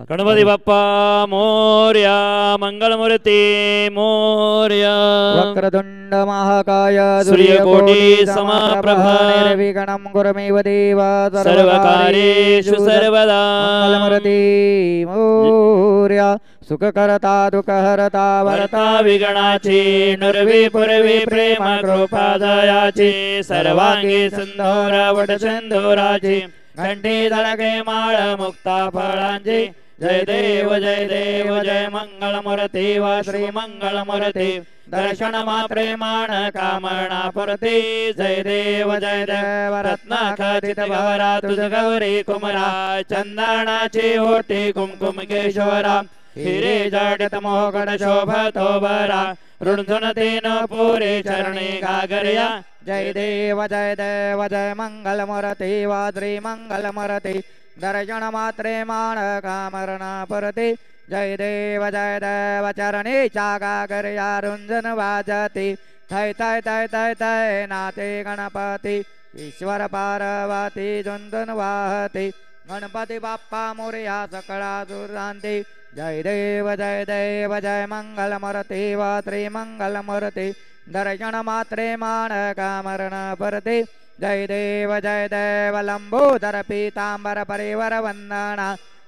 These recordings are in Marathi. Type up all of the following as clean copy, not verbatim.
गणपती बाप्पा मोरया मंगलमूर्ती मोरया वक्रतुंड महाकाय सूर्यकोटी समप्रभ निर्विघ्नं कुरुमेव देव सर्वकार्येषु सर्वदा मंगलमूर्ती मोरया सुखकर्ता दुःखहर्ता वरता विगणाची नुर्वी पूर्वी प्रेम कृपा दयाची सर्वांगी सिंधूर वट सिंधुराची घंटी धडके माळ मुक्ता फळांची जय देव जय मंगलमूर्ती वा श्री मंगलमूर्ती दर्शन मात्रे मान कामना पुरती जय देव रत्न खचित भवरा तुझ गौरी कुमरा चंदनाची ओटी कुमकुम केशवरा हिरे जडित मोहगड शोभतो बरा रुणधुन तीन पुरे चरणी गागर्या जय देव जय मंगलमूर्ती वा श्री मंगलमूर्ती दर्शन मात्रे मान कामना पुरती जय देव चरणी गागर्या रुंजन वाजती थै थै थै थै थै नाते गणपती ईश्वर पार्वती झुंझुन वाहती गणपती बाप्पा मोरया सकळा सुरांती जय देव जय मंगलमूर्ती वा श्री मंगलमूर्ती दर्शन मात्रे मान कामना पुरती जय देव लंबोदर पीतांबर परिवर वंदना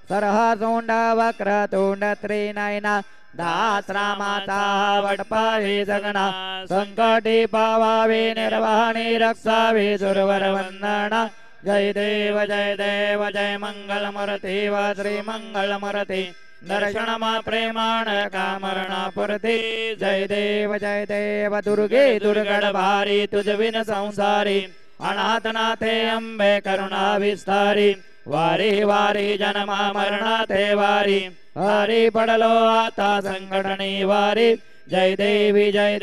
सरह सोंड वक्रतुंड त्रिनयना दासरा माता वडपाहे जगना संकटी पावावे निर्वाणी रक्षावे सुरवर वंदना जय देव जय मंगलमूर्ती वा श्री मंगलमूर्ती दर्शन मात्रे मान कामना पुरती जय देव दुर्गे दुर्गड भारी तुझ विन संसारी अनाथनाथे अंबे करुणा विस्तारी वारी वारी जन्मा मरणाथे वारी हरी पडलो आता संकटनी वारी जय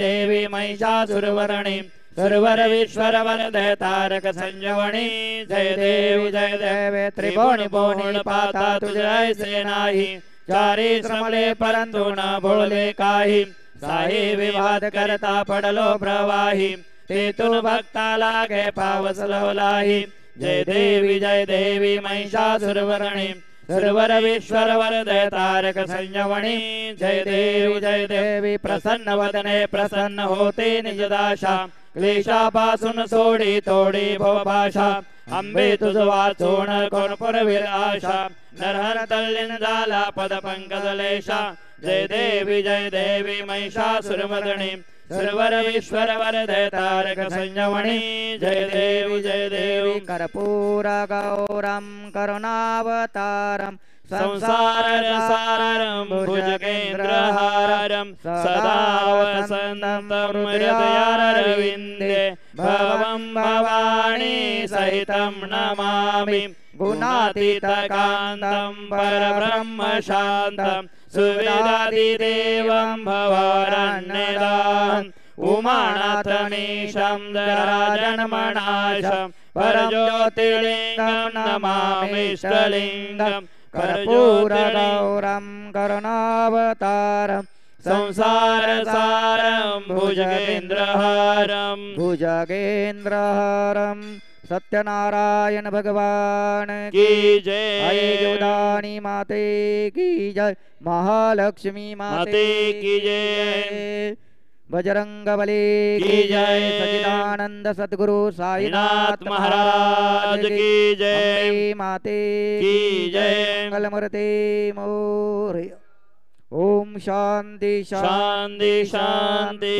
देवी महिषासुरवर्णी सर्वर विश्वर वरदे तारक संजवणी जय देवी त्रिभुवन भुवन पाता तुझे से नाही चारी श्रमले परंतु न बोले काही साही विवाद करता पडलो प्रवाही तेतून भक्ता लागे पावस लवलाही जय देवी महिषासुरवर्णी सर्वर विश्वर वरदे तारक संजवणी जय देवी प्रसन्न वदने प्रसन्न होते निजदाशा क्लेशापासून सोडी तोडी भवभाषा अंबे तुझ वाचून कोण पुरवीर आशा नरहर तल्लीन झाला पद पंकजलेशा जय देवी महिषासुरमर्दिनी सर्वर विश्वर वरदे तारक संजवणी जय देवी कर्पूर गौरम करुणावतारम संसार सारम भुजगेन्द्रहारम सदा वसन्तं हृदयारविन्दे भवं भवानी सहितं नमामि गुणातीतकान्तं परब्रह्म शान्तं सुविदादिदेवं भवारण्यदाम् उमानाथनीशं जराजन्मनाशं परज्योतिर्लिङ्गं नमामीष्टलिङ्गं कर्पूरगौरं करुणावतारं संसारसारं भुजगेन्द्रहारं सत्यनारायण भगवान की जय जोदानी माते की जय महालक्ष्मी माते की जय बजरंगबली की जय सच्चिदानंद सद्गुरु साईनाथ महाराज की जय माते की जय मंगलमूर्ति मोरया ओम शांति शांति शांति।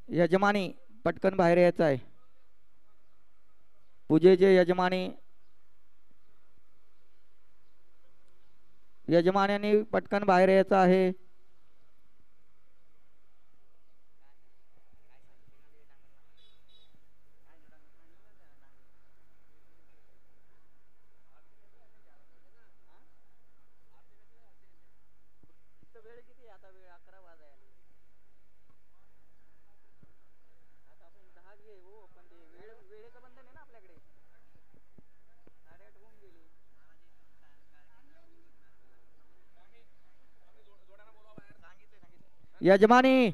यजमानी पटकन बाहेर यायचं आहे। पूजेचे यजमानी यजमानांनी पटकन बाहेर यायचं आहे. यजमानी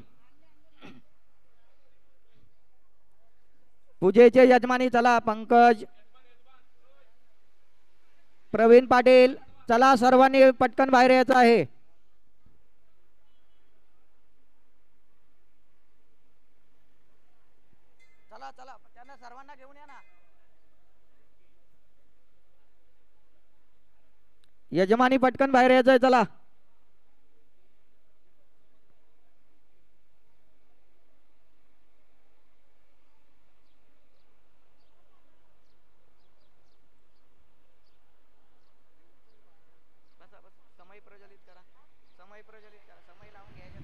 पूजेचे यजमानी चला. पंकज, प्रवीण पाटील चला, सर्वांनी पटकन बाहेर यायचं आहे. चला चला, त्यांना सर्वांना घेऊन या ना. यजमानी पटकन बाहेर यायचंय. चला. समय प्रज्वलित करा. समय प्रज्वलित करा. समय लावून घ्यायचा.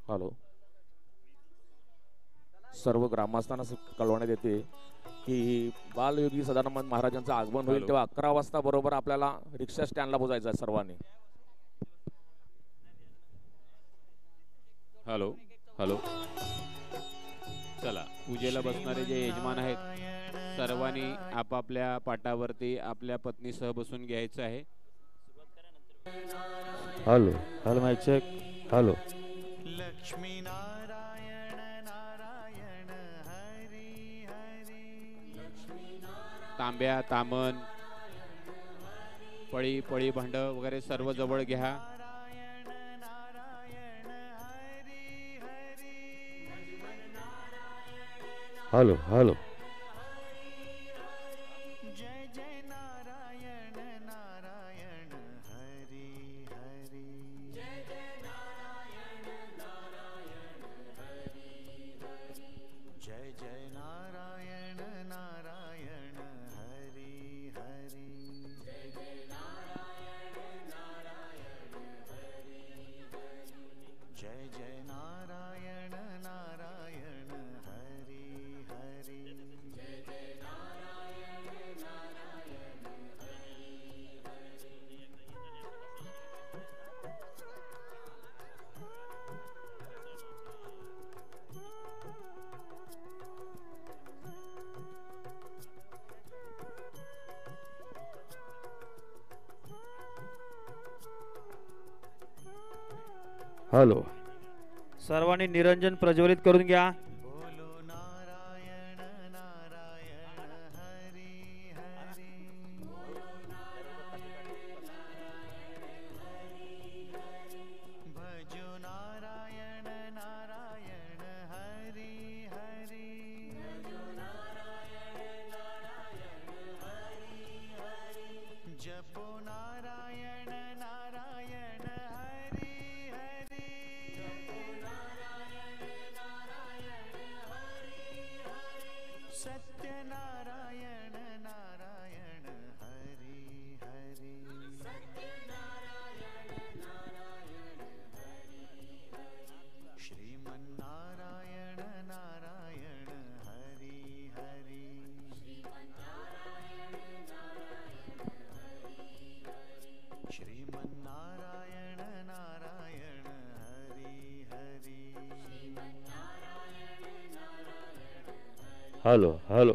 हॅलो, सर्व ग्रामस्थांना कळवण्यात येते की बालयोगी सदानंद महाराजांचं आगमन होईल तेव्हा 11 वाजता बरोबर आपल्याला रिक्षा स्टँडला पोहोचायचं आहे सर्वांनी. हॅलो हॅलो, चला, पूजेला बसणारे जे यजमान आहेत सर्वांनी आपापल्या पाटावरती आपल्या पत्नीसह बसून घ्यायचं आहे. Hello hello, mike check. Hello. Lakshmi Narayan Narayan Hari Hari. तांब्या, तामन, पळी पळी भांड वगैरे सर्व जवळ घ्या. Hello hello. जय जय नारायण नारायण हरी हरी. जय जय नारायण नारायण हरी हरी. जय जय नारायण नारायण हरी हरी. जय जय नारायण नारायण हरी हरी. जय जय नारायण नारायण हरी हरी. जय जय नारायण नारायण हरी हरी. हॅलो. सर्वांनी निरंजन प्रज्वलित करून घ्या. बोलो नारायण नारायण हरी हरी. बोलो नारायण नारायण हरी हरी. भजो नारायण नारायण हरी हरी. भजो नारायण हॅलो हॅलो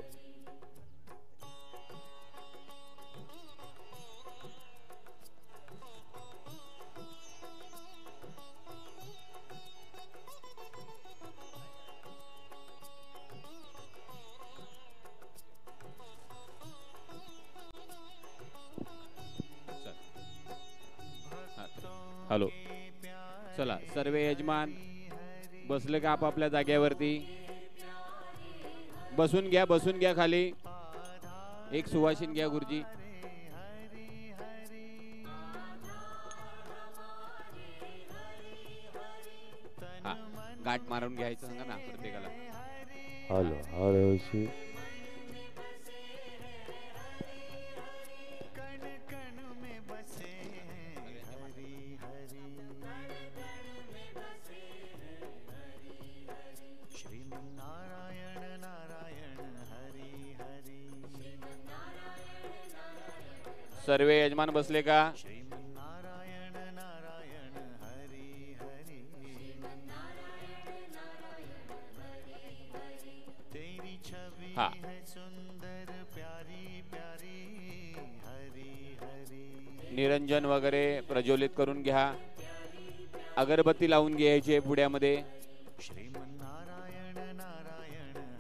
हॅलो. चला सर्व यजमान बसले का आपापल्या जागेवरती. बसून घ्या खाली. एक सुवासिन घ्या गुरुजी. हा गाठ मारून घ्यायचं सांगा ना प्रत्येकाला. हॅलो हॅलो सर्व यजमान बसले का. हा निरंजन वगैरे प्रज्वलित करून घ्या. अगरबत्ती लावून घ्यायची पुड्यामध्ये.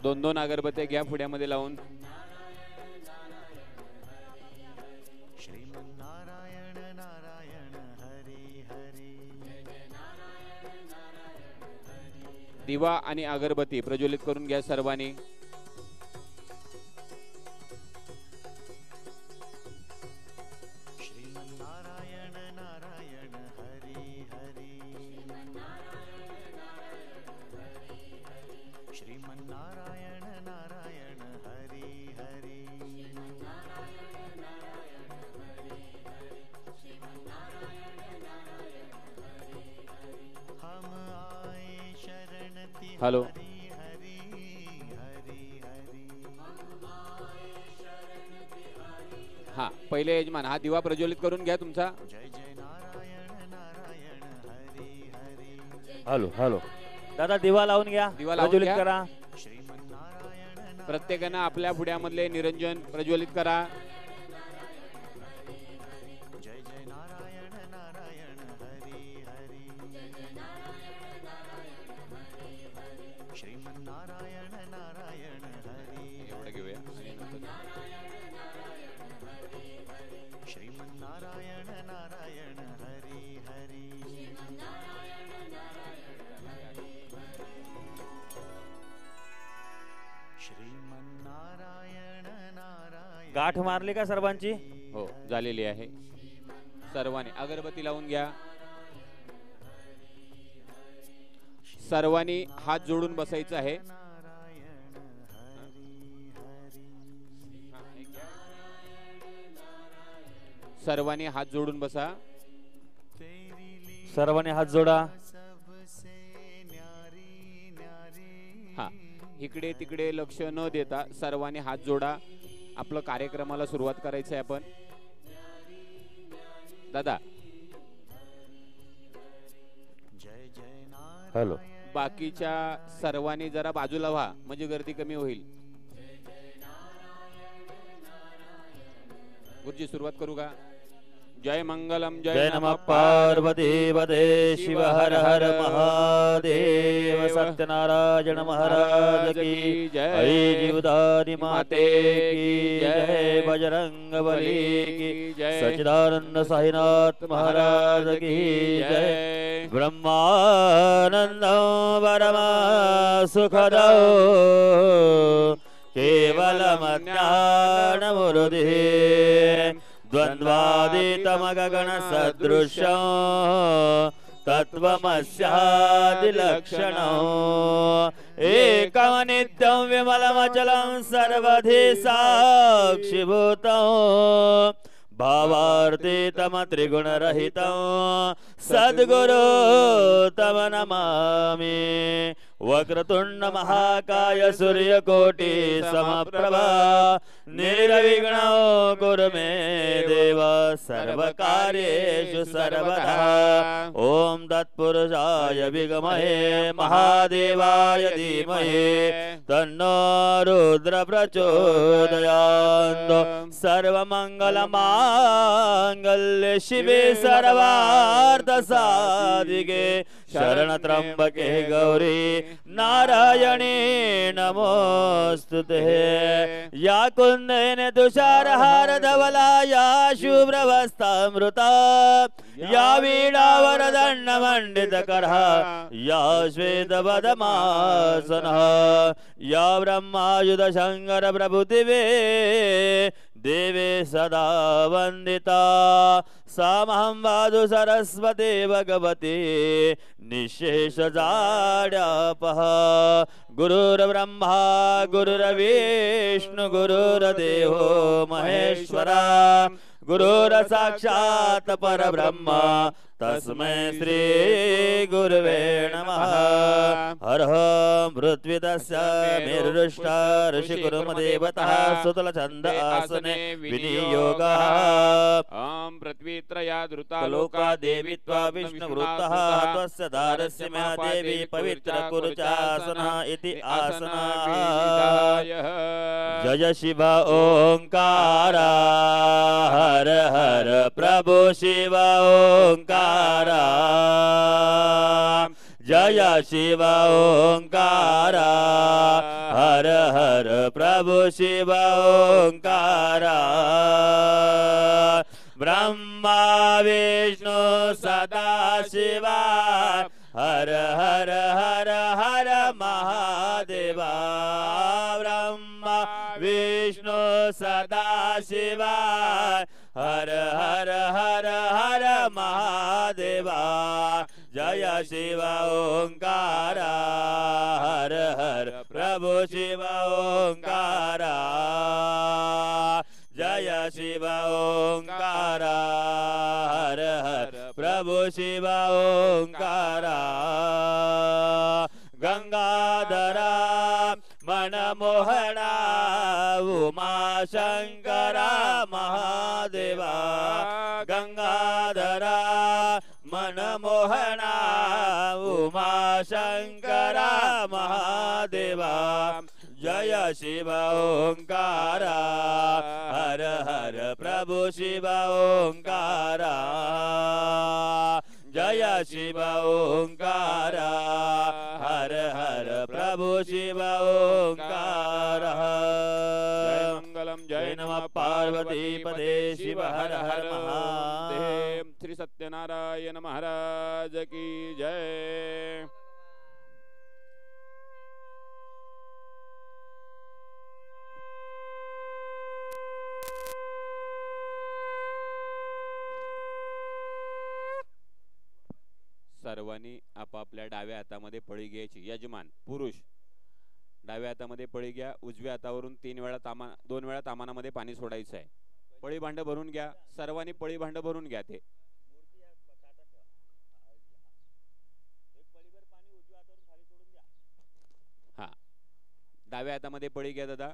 2-2 अगरबत्त्या घ्या पुड्यामध्ये लावून. दिवा आणि अगरबत्ती प्रज्वलित करून घ्या सर्वांनी. हॅलो. हा पहिले यजमान हा दिवा प्रज्वलित करून घ्या तुमचा. हॅलो हॅलो दादा दिवा लावून घ्या. दिवा लावून प्रज्वलित घ्या. करा. प्रत्येकानं आपल्या पुड्यामधले निरंजन प्रज्वलित करा. एवढं घेऊया आणि नंतर गाठ मारली का सर्वांची. हो झालेली आहे. सर्वांनी अगरबत्ती लावून घ्या. सर्वांनी हात जोडून बसायचं आहे. सर्वांनी हात जोडून बसा. सर्वांनी हात जोडा. हा इकडे तिकडे लक्ष न देता सर्वांनी हात जोडा. आपलं कार्यक्रमाला सुरुवात करायचं आहे आपण. दादा हॅलो बाकीच्या सर्वांनी जरा बाजूला व्हा म्हणजे गर्दी कमी होईल. गुरुजी सुरुवात करू का. जय मंगलम जय नमः पार्वती पदे शिव हर हर महादेव. सत्यनारायण महाराज की जय. जीवदानी माते की जय. बजरंग बली की जय. सच्चिदानंद साईनाथ महाराज की जय. ब्रह्मानंद परमा सुखदो केवलम ज्ञानमुरुधि द्वन्द्वादितमगगण सदृशं तत्त्वमस्यादिलक्षणं एकमनित्यं विमलमचलं सर्वधि साक्षिभूतं भावार्थितम त्रिगुणरहितं सद्गुरु तम नमामि. वक्रतुंड महाकाय सूर्यकोटि समप्रभा निर्विघ्नं कुरु मे देव सर्वकार्येषु सर्वदा. ओम तत्पुरुषाय विद्महे महादेवाय धीमहि तन्नो रुद्र प्रचोदयात् सर्वमङ्गलमाङ्गल्ये शिवे सर्वार्थसाधिके शरणत्र्यम्बके गौरी नारायणे नमोऽस्तुते या कुन्देन तुषारहार धवला या शुभ्रवस्त्रामृता या वीणावरदण्डमण्डितकरः या श्वेतपद्मासनः या ब्रह्मायुध शङ्कर प्रभुदिवे देवे सदा वन्दिता सामहं वादु सरस्वती भगवती निःशेषजाड्यापः गुरुर्ब्रह्मा गुरुर्विष्णु गुरुर्देवो महेश्वरा गुरुर्साक्षात् परब्रह्म तस्मै श्री गुरुवे नमः हरः पृथ्वी तस्य मेरुष्टा ऋषिकुर्मदेवतः सुतलछन्द आसने विनियोगः ॐ पृथ्वीत्रया धृता लोका देवीत्वा विष्णुवृत्तः त्वस्य दारस्य महादेवी पवित्र कुरुचासनः इति आसनः जय शिव ओंकार हर हर प्रभु शिव ओंकार जय शिव ओंकार हर हर प्रभु शिव ओंकार ब्रह्मा विष्णु सदा शिवा हर हर हर हर महादेवा ब्रह्मा विष्णु सदा शिवा हर हर हर हर महादेवा जय शिव ओंकार हर हर प्रभु शिव ओंकार जय शिव ओंकार हर हर प्रभु शिव ओंकार गंगाधरा मनमोहना उमा शंकरा महादेवा गंगाधरा मनमोहना उमा शंकरा महादेवा जय शिव ओंकार हर हर प्रभु शिव ओंकार जय शिव ओंकार हर हर प्रभु शिव ओंकार जय मंगलम जय नमः पार्वती पदे शिव हर हर महादेव श्री सत्यनारायण महाराज की जय। सर्वांनी आपापल्या डाव्या हातामध्ये पळी घ्यायची। यजमान पुरुष डाव्या हातामध्ये पळी घ्या, उजव्या हातावरून 2 वेळा तामानामध्ये पाणी सोडायचं आहे। पळी भांड भरून घ्या, सर्वांनी पळी भांड भरून घ्या। ते हा डाव्या हातामध्ये पळी घ्या दादा।